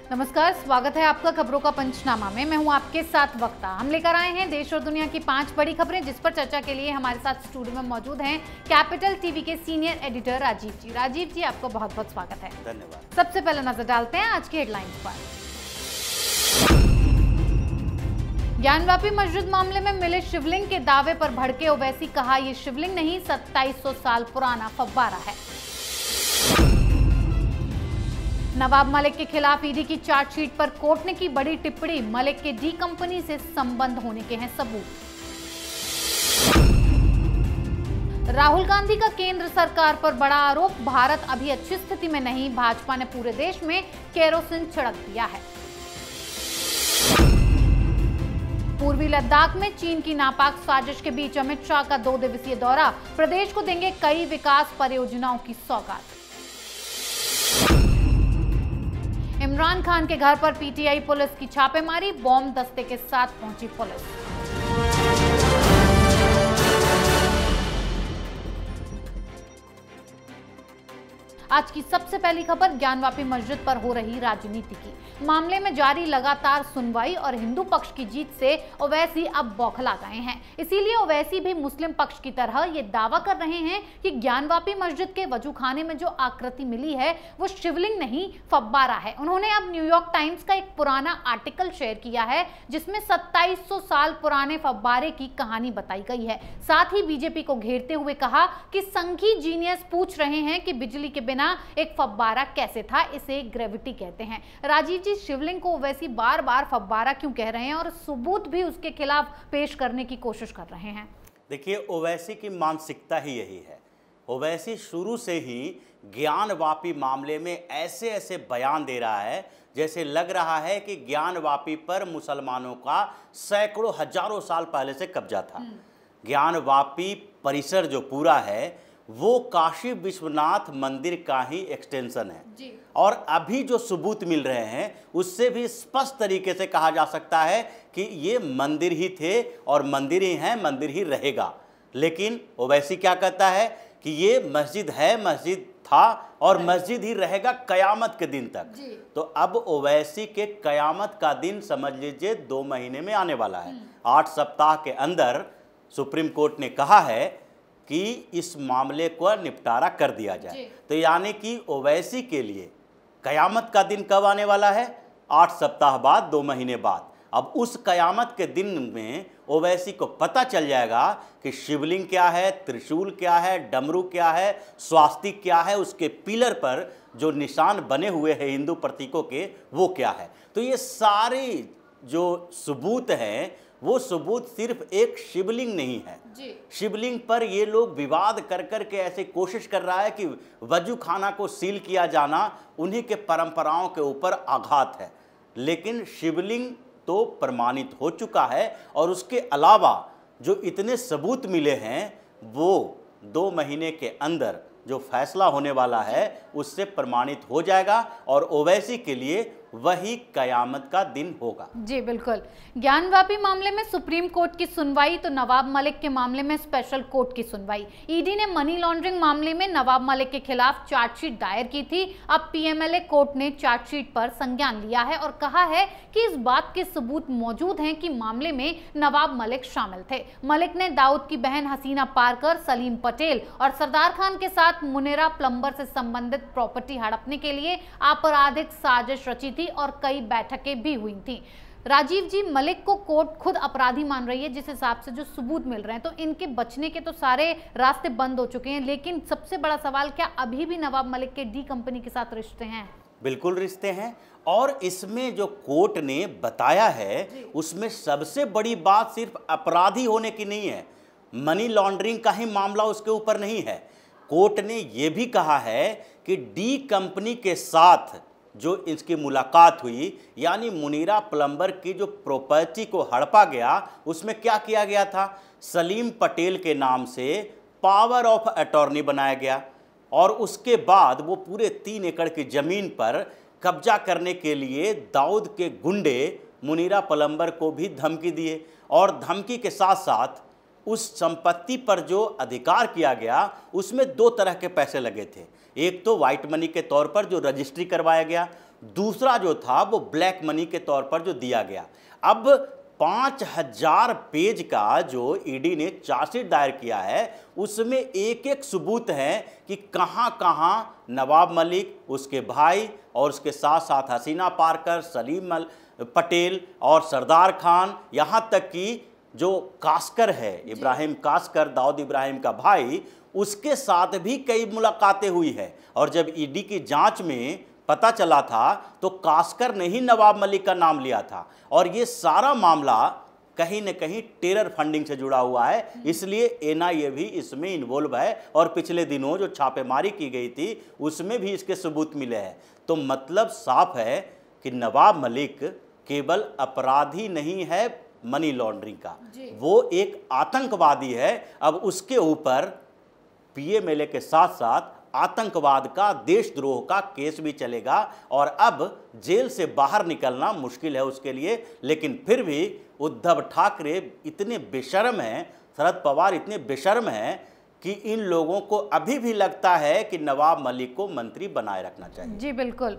नमस्कार, स्वागत है आपका खबरों का पंचनामा में। मैं हूं आपके साथ वक्ता। हम लेकर आए हैं देश और दुनिया की 5 बड़ी खबरें, जिस पर चर्चा के लिए हमारे साथ स्टूडियो में मौजूद हैं कैपिटल टीवी के सीनियर एडिटर राजीव जी। राजीव जी, आपका बहुत बहुत स्वागत है। धन्यवाद। सबसे पहले नजर डालते हैं आज की हेडलाइंस पर। ज्ञानवापी मस्जिद मामले में मिले शिवलिंग के दावे पर भड़के ओवैसी, कहा यह शिवलिंग नहीं 2700 साल पुराना फव्वारा है। नवाब मलिक के खिलाफ ईडी की चार्जशीट पर कोर्ट ने की बड़ी टिप्पणी, मलिक के डी कंपनी से संबंध होने के हैं सबूत। राहुल गांधी का केंद्र सरकार पर बड़ा आरोप, भारत अभी अच्छी स्थिति में नहीं, भाजपा ने पूरे देश में केरोसिन छिड़क दिया है। पूर्वी लद्दाख में चीन की नापाक साजिश के बीच अमित शाह का 2 दिवसीय दौरा, प्रदेश को देंगे कई विकास परियोजनाओं की सौगात। इमरान खान के घर पर पीटीआई पुलिस की छापेमारी, बॉम्ब दस्ते के साथ पहुंची पुलिस। आज की सबसे पहली खबर ज्ञानवापी मस्जिद पर हो रही राजनीति की। मामले में जारी लगातार सुनवाई और हिंदू पक्ष की जीत से ओवैसी अब बौखला गए हैं। इसीलिए ओवैसी भी मुस्लिम पक्ष की तरह ये दावा कर रहे हैं कि ज्ञानवापी मस्जिद के वजूखाने में जो आकृति मिली है वो शिवलिंग नहीं फव्वारा है। उन्होंने अब न्यूयॉर्क टाइम्स का एक पुराना आर्टिकल शेयर किया है, जिसमें 2700 साल पुराने फव्वारे की कहानी बताई गई है। साथ ही बीजेपी को घेरते हुए कहा कि संघी जीनियस पूछ रहे हैं कि बिजली के बिना एक फव्वारा कैसे था, इसे ग्रेविटी कहते हैं। राजीव जी, शिवलिंग को ओवैसी बार बार फव्वारा क्यों कह रहे हैं और सबूत भी उसके खिलाफ पेश करने की कोशिश कर रहे हैं? देखिए, ओवैसी की मानसिकता ही यही है। ओवैसी शुरू से ही ज्ञानवापी मामले में ऐसे ऐसे बयान दे रहा है जैसे लग रहा है कि ज्ञानवापी पर मुसलमानों का सैकड़ों हजारों साल पहले से कब्जा था। ज्ञानवापी परिसर जो पूरा है वो काशी विश्वनाथ मंदिर का ही एक्सटेंशन है जी। और अभी जो सबूत मिल रहे हैं उससे भी स्पष्ट तरीके से कहा जा सकता है कि ये मंदिर ही थे और मंदिर ही हैं, मंदिर ही रहेगा। लेकिन ओवैसी क्या कहता है कि ये मस्जिद है, मस्जिद था और मस्जिद ही रहेगा कयामत के दिन तक। तो अब ओवैसी के कयामत का दिन समझ लीजिए 2 महीने में आने वाला है। 8 सप्ताह के अंदर सुप्रीम कोर्ट ने कहा है कि इस मामले को निपटारा कर दिया जाए। तो यानी कि ओवैसी के लिए कयामत का दिन कब आने वाला है? 8 सप्ताह बाद, 2 महीने बाद। अब उस कयामत के दिन में ओवैसी को पता चल जाएगा कि शिवलिंग क्या है, त्रिशूल क्या है, डमरू क्या है, स्वास्तिक क्या है, उसके पिलर पर जो निशान बने हुए हैं हिंदू प्रतीकों के वो क्या है। तो ये सारे जो सबूत हैं वो सबूत सिर्फ एक शिवलिंग नहीं है जी। शिवलिंग पर ये लोग विवाद कर कर के ऐसे कोशिश कर रहा है कि वजू खाना को सील किया जाना उन्हीं के परंपराओं के ऊपर आघात है। लेकिन शिवलिंग तो प्रमाणित हो चुका है और उसके अलावा जो इतने सबूत मिले हैं वो 2 महीने के अंदर जो फैसला होने वाला है उससे प्रमाणित हो जाएगा और ओवैसी के लिए वही कयामत का दिन होगा। जी बिल्कुल। ज्ञानवापी मामले में सुप्रीम कोर्ट की सुनवाई तो नवाब मलिक के मामले में स्पेशल कोर्ट की सुनवाई। ईडी ने मनी लॉन्ड्रिंग मामले में नवाब मलिक के खिलाफ चार्जशीट दायर की थी। अब पीएमएलए कोर्ट ने चार्जशीट पर संज्ञान लिया है और कहा है कि इस बात के सबूत मौजूद हैं कि मामले में नवाब मलिक शामिल थे। मलिक ने दाऊद की बहन हसीना पारकर, सलीम पटेल और सरदार खान के साथ मुनेरा प्लम्बर से संबंधित प्रॉपर्टी हड़पने के लिए आपराधिक साजिश रची थी और कई बैठकें भी हुई थी। राजीव जी, मलिक को कोर्ट खुद अपराधी मान रही है जिस हिसाब से जो सबूत मिल रहे हैं, तो इनके बचने के तो सारे रास्ते बंद हो चुके हैं। लेकिन सबसे बड़ा सवाल, क्या अभी भी नवाब मलिक के डी कंपनी के साथ रिश्ते हैं? बिल्कुल रिश्ते हैं। और इसमें जो कोर्ट ने बताया है उसमें सबसे बड़ी बात सिर्फ अपराधी होने की नहीं है, मनी लॉन्ड्रिंग का ही मामला उसके ऊपर नहीं है। कोर्ट ने यह भी कहा है कि डी कंपनी के साथ जो इसकी मुलाकात हुई, यानी मुनीरा प्लम्बर की जो प्रॉपर्टी को हड़पा गया उसमें क्या किया गया था, सलीम पटेल के नाम से पावर ऑफ अटॉर्नी बनाया गया और उसके बाद वो पूरे 3 एकड़ की ज़मीन पर कब्जा करने के लिए दाऊद के गुंडे मुनीरा प्लम्बर को भी धमकी दिए और धमकी के साथ साथ उस संपत्ति पर जो अधिकार किया गया उसमें 2 तरह के पैसे लगे थे। एक तो वाइट मनी के तौर पर जो रजिस्ट्री करवाया गया, दूसरा जो था वो ब्लैक मनी के तौर पर जो दिया गया। अब 5000 पेज का जो ईडी ने चार्जशीट दायर किया है उसमें एक एक सबूत है कि कहां कहां नवाब मलिक, उसके भाई और उसके साथ साथ हसीना पारकर, सलीम पटेल और सरदार खान, यहां तक कि जो कास्कर है, इब्राहिम कास्कर, दाऊद इब्राहिम का भाई, उसके साथ भी कई मुलाकातें हुई है। और जब ईडी की जांच में पता चला था तो कास्कर ने ही नवाब मलिक का नाम लिया था। और ये सारा मामला कहीं न कहीं टेरर फंडिंग से जुड़ा हुआ है, इसलिए एनआईए भी इसमें इन्वॉल्व है। और पिछले दिनों जो छापेमारी की गई थी उसमें भी इसके सबूत मिले हैं। तो मतलब साफ है कि नवाब मलिक केवल अपराधी नहीं है मनी लॉन्ड्रिंग का, वो एक आतंकवादी है। अब उसके ऊपर पीएमएलए के साथ साथ आतंकवाद का, देशद्रोह का केस भी चलेगा और अब जेल से बाहर निकलना मुश्किल है उसके लिए। लेकिन फिर भी उद्धव ठाकरे इतने बेशर्म हैं, शरद पवार इतने बेशर्म हैं कि इन लोगों को अभी भी लगता है कि नवाब मलिक को मंत्री बनाए रखना चाहिए। जी बिल्कुल,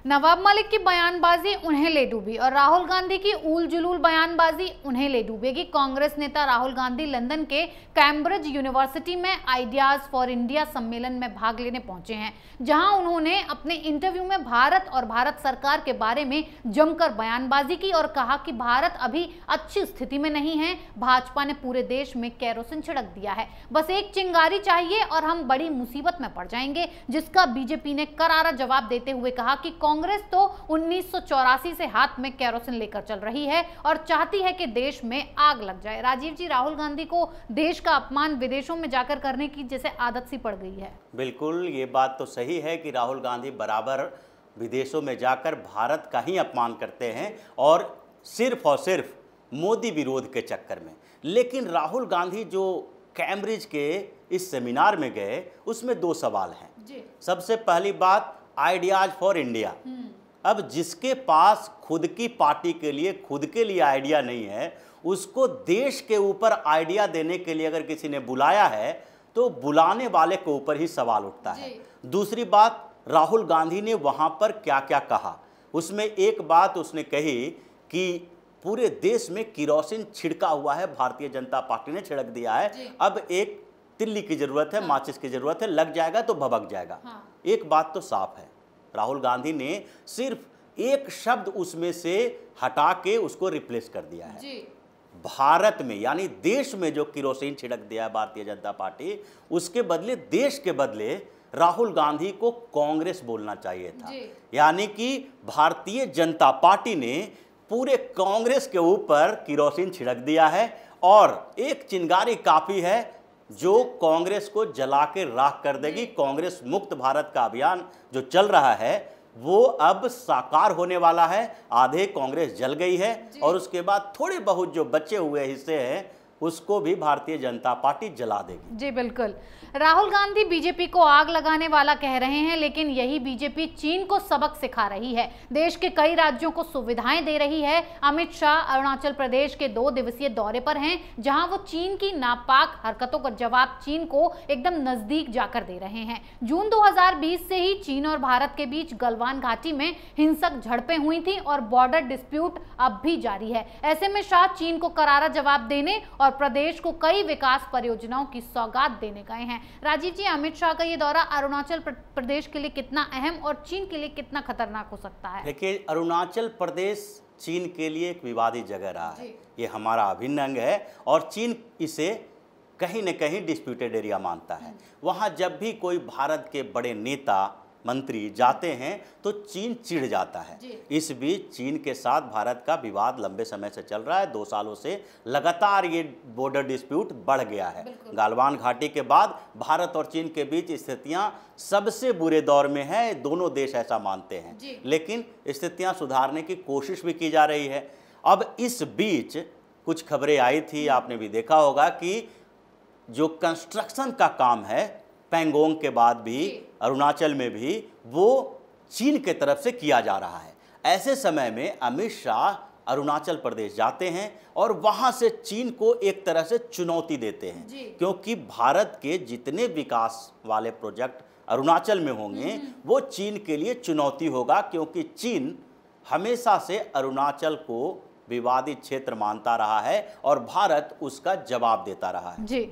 नवाब मलिक की बयानबाजी उन्हें ले डूबी और राहुल गांधी की उल जुलूल बयानबाजी उन्हें ले डूबेगी। कांग्रेस नेता राहुल गांधी लंदन के कैम्ब्रिज यूनिवर्सिटी में आइडियाज फॉर इंडिया सम्मेलन में भाग लेने पहुंचे हैं, जहां उन्होंने अपने इंटरव्यू में भारत और भारत सरकार के बारे में जमकर बयानबाजी की और कहा कि भारत अभी अच्छी स्थिति में नहीं है, भाजपा ने पूरे देश में केरोसिन छिड़क दिया है, बस एक चिंगारी चाहिए और हम बड़ी मुसीबत में पड़ जाएंगे। जिसका बीजेपी ने करारा जवाब देते हुए कहा कि कांग्रेस तो 1984 से हाथ में केरोसिन लेकर चल रही है और चाहती है कि देश में आग लग जाए। राजीव जी, राहुल गांधी को देश का अपमान विदेशों में जाकर करने की जैसे आदत सी पड़ गई है। बिल्कुल, ये बात तो सही है कि राहुल गांधी बराबर विदेशों में जाकर भारत का ही अपमान करते हैं और सिर्फ मोदी विरोध के चक्कर में। लेकिन राहुल गांधी जो कैम्ब्रिज के इस सेमिनार में गए उसमें दो सवाल हैं जी। सबसे पहली बात, आइडियाज फॉर इंडिया। अब जिसके पास खुद की पार्टी के लिए, खुद के लिए आइडिया नहीं है, उसको देश के ऊपर आइडिया देने के लिए अगर किसी ने बुलाया है तो बुलाने वाले के ऊपर ही सवाल उठता है। दूसरी बात, राहुल गांधी ने वहां पर क्या क्या कहा, उसमें एक बात उसने कही कि पूरे देश में किरोसिन छिड़का हुआ है, भारतीय जनता पार्टी ने छिड़क दिया है, अब एक तिल्ली की जरूरत है, माचिस की जरूरत है, लग जाएगा तो भभक जाएगा। एक बात तो साफ है, राहुल गांधी ने सिर्फ एक शब्द उसमें से हटा के उसको रिप्लेस कर दिया है जी। भारत में यानी देश में जो किरोसिन छिड़क दिया है भारतीय जनता पार्टी, उसके बदले, देश के बदले राहुल गांधी को कांग्रेस बोलना चाहिए था। यानी कि भारतीय जनता पार्टी ने पूरे कांग्रेस के ऊपर किरोसिन छिड़क दिया है और एक चिंगारी काफी है जो कांग्रेस को जला के राख कर देगी। कांग्रेस मुक्त भारत का अभियान जो चल रहा है वो अब साकार होने वाला है। आधे कांग्रेस जल गई है और उसके बाद थोड़े बहुत जो बचे हुए हिस्से हैं उसको भी भारतीय जनता पार्टी जला देगी। जी बिल्कुल, राहुल गांधी बीजेपी को आग लगाने वाला कह रहे हैं, लेकिन यही बीजेपी चीन को सबक सिखा रही है, देश के कई राज्यों को सुविधाएं दे रही है। अमित शाह अरुणाचल प्रदेश के 2 दिवसीय दौरे पर हैं, जहां वो चीन की नापाक हरकतों का जवाब चीन को एकदम नजदीक जाकर दे रहे हैं। जून 2020 से ही चीन और भारत के बीच गलवान घाटी में हिंसक झड़पें हुई थी और बॉर्डर डिस्प्यूट अब भी जारी है। ऐसे में शाह चीन को करारा जवाब देने और प्रदेश को कई विकास परियोजनाओं की सौगात देने गए हैं। राजीव जी, अमित शाह का ये दौरा अरुणाचल प्रदेश के लिए कितना अहम और चीन के लिए कितना खतरनाक हो सकता है? देखिए, अरुणाचल प्रदेश चीन के लिए एक विवादित जगह रहा है, ये हमारा अभिन्न अंग है और चीन इसे कहीं न कहीं डिस्प्यूटेड एरिया मानता है। वहाँ जब भी कोई भारत के बड़े नेता मंत्री जाते हैं तो चीन चिढ़ जाता है। इस बीच चीन के साथ भारत का विवाद लंबे समय से चल रहा है, 2 सालों से लगातार ये बॉर्डर डिस्प्यूट बढ़ गया है। गलवान घाटी के बाद भारत और चीन के बीच स्थितियां सबसे बुरे दौर में है, दोनों देश ऐसा मानते हैं, लेकिन स्थितियां सुधारने की कोशिश भी की जा रही है। अब इस बीच कुछ खबरें आई थी, आपने भी देखा होगा कि जो कंस्ट्रक्शन का काम है पैंगोंग के बाद भी अरुणाचल में भी वो चीन के तरफ से किया जा रहा है। ऐसे समय में अमित शाह अरुणाचल प्रदेश जाते हैं और वहां से चीन को एक तरह से चुनौती देते हैं, क्योंकि भारत के जितने विकास वाले प्रोजेक्ट अरुणाचल में होंगे वो चीन के लिए चुनौती होगा, क्योंकि चीन हमेशा से अरुणाचल को विवादित क्षेत्र मानता रहा है और भारत उसका जवाब देता रहा है। जी,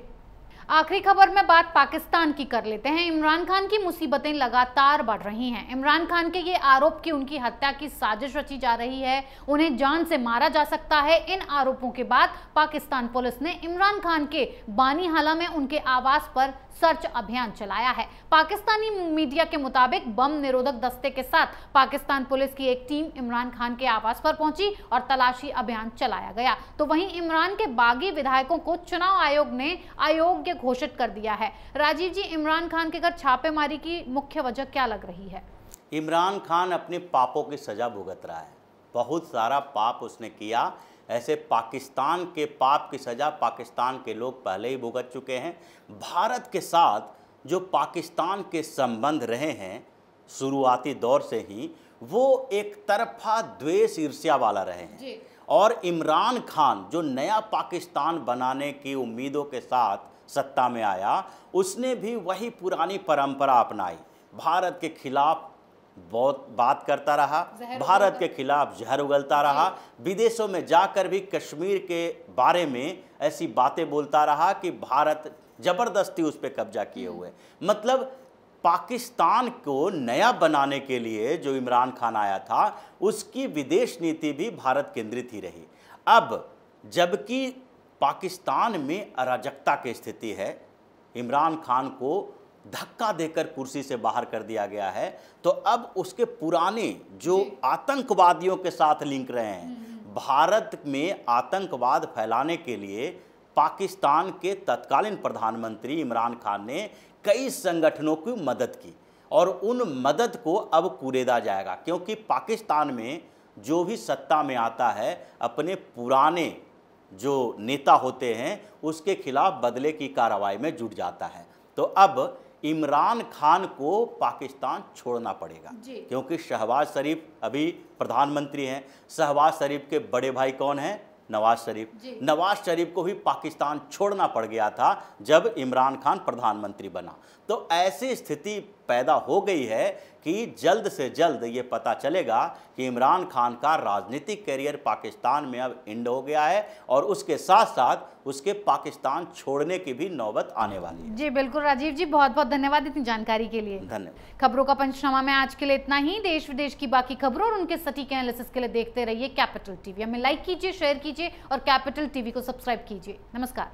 आखिरी खबर में बात पाकिस्तान की कर लेते हैं। इमरान खान की मुसीबतें लगातार बढ़ रही हैं। इमरान खान के ये आरोप कि उनकी हत्या की साजिश रची जा रही है, उन्हें जान से मारा जा सकता है। इन आरोपों के बाद पाकिस्तान पुलिस ने इमरान खान के बानीहाला में उनके आवास पर सर्च अभियान चलाया है। पाकिस्तानी मीडिया के मुताबिक बम निरोधक दस्ते के साथ पाकिस्तान पुलिस की एक टीम इमरान खान के आवास पर पहुंची और तलाशी अभियान चलाया गया। तो वहीं इमरान के बागी विधायकों को चुनाव आयोग ने अयोग्य घोषित कर दिया है। राजीव जी, इमरान खान के घर छापेमारी की मुख्य वजह क्या लग रही है? इमरान खान अपने पापों की सजा भुगत रहा है। बहुत सारा पाप उसने किया। ऐसे पाकिस्तान के पाप की सजा पाकिस्तान के लोग पहले ही भुगत चुके हैं। भारत के साथ जो पाकिस्तान के संबंध रहे हैं शुरुआती दौर से ही, वो एक तरफा द्वेष ईर्ष्या वाला रहे हैं। और इमरान खान जो नया पाकिस्तान बनाने की उम्मीदों के साथ सत्ता में आया, उसने भी वही पुरानी परंपरा अपनाई। भारत के खिलाफ बहुत बात करता रहा, भारत के खिलाफ जहर उगलता रहा, विदेशों में जाकर भी कश्मीर के बारे में ऐसी बातें बोलता रहा कि भारत जबरदस्ती उस पर कब्जा किए हुए। मतलब पाकिस्तान को नया बनाने के लिए जो इमरान खान आया था, उसकी विदेश नीति भी भारत केंद्रित ही रही। अब जबकि पाकिस्तान में अराजकता की स्थिति है, इमरान खान को धक्का देकर कुर्सी से बाहर कर दिया गया है, तो अब उसके पुराने जो आतंकवादियों के साथ लिंक रहे हैं, भारत में आतंकवाद फैलाने के लिए पाकिस्तान के तत्कालीन प्रधानमंत्री इमरान खान ने कई संगठनों की मदद की और उन मदद को अब कुरेदा जाएगा, क्योंकि पाकिस्तान में जो भी सत्ता में आता है अपने पुराने जो नेता होते हैं उसके खिलाफ बदले की कार्रवाई में जुट जाता है। तो अब इमरान खान को पाकिस्तान छोड़ना पड़ेगा, क्योंकि शहबाज शरीफ अभी प्रधानमंत्री हैं। शहबाज शरीफ के बड़े भाई कौन हैं? नवाज शरीफ। नवाज शरीफ को भी पाकिस्तान छोड़ना पड़ गया था जब इमरान खान प्रधानमंत्री बना। तो ऐसी स्थिति पैदा हो गई है कि जल्द से जल्द ये पता चलेगा कि इमरान खान का राजनीतिक करियर पाकिस्तान में अब एंड हो गया है और उसके साथ साथ उसके पाकिस्तान छोड़ने की भी नौबत आने वाली है। जी बिल्कुल राजीव जी, बहुत बहुत धन्यवाद इतनी जानकारी के लिए। धन्यवाद। खबरों का पंचनामा में आज के लिए इतना ही। देश विदेश की बाकी खबरों और उनके सटीक एनालिसिस के लिए देखते रहिए कैपिटल टीवी। हमें लाइक कीजिए, शेयर कीजिए और कैपिटल टीवी को सब्सक्राइब कीजिए। नमस्कार।